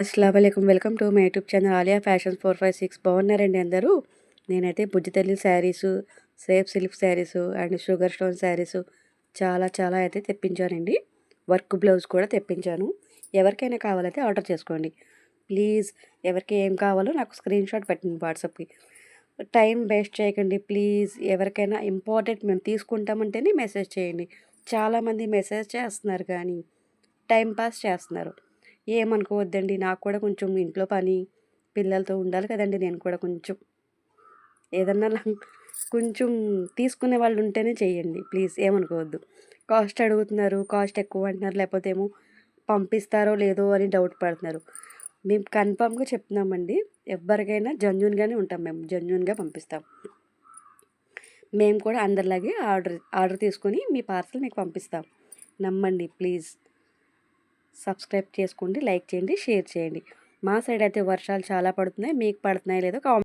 అస్సలాముఅలైకుం. Welcome to my YouTube channel Aliya fashions 456. బాగున్నారండి అందరూ? నేనైతే బుజ్జి తల్లి saris, safe silk saris and sugar stone saris చాలా అయితే తెప్పించానండి. వర్క్ బ్లౌజ్ కూడా తెప్పించాను. ఎవరికైనా కావాలైతే ఆర్డర్ చేసుకోండి ప్లీజ్. ఎవరికి ఏం కావాలో నాకు స్క్రీన్ షాట్ పెట్టండి వాట్సాప్కి. టైం వేస్ట్ చేయకండి ప్లీజ్. ఎవరికైనా ఇంపార్టెంట్ మేము తీసుకుంటామంటేనే మెసేజ్ చేయండి. చాలామంది మెసేజ్ చేస్తున్నారు కానీ టైం పాస్ చేస్తున్నారు. ఏమనుకోవద్దండి. నాకు కూడా కొంచెం ఇంట్లో పని, పిల్లలతో ఉండాలి కదండీ. నేను కూడా కొంచెం ఏదన్నా కొంచెం తీసుకునే వాళ్ళు ఉంటేనే చేయండి ప్లీజ్. ఏమనుకోవద్దు. కాస్ట్ అడుగుతున్నారు, కాస్ట్ ఎక్కువ అంటున్నారు, లేకపోతే ఏమో పంపిస్తారో లేదో అని డౌట్ పడుతున్నారు. మేము కన్ఫామ్గా చెప్తున్నామండి. ఎవరికైనా జెన్యూన్గానే ఉంటాం. మేము జెన్యూన్గా పంపిస్తాం. మేము కూడా అందరిలాగే ఆర్డర్ తీసుకొని మీ పార్సల్ మీకు పంపిస్తాం. నమ్మండి ప్లీజ్. సబ్స్క్రైబ్ చేసుకోండి, లైక్ చేయండి, షేర్ చేయండి. మా సైడ్ అయితే వర్షాలు చాలా పడుతున్నాయి. మీకు పడుతున్నాయి లేదో కామెంట్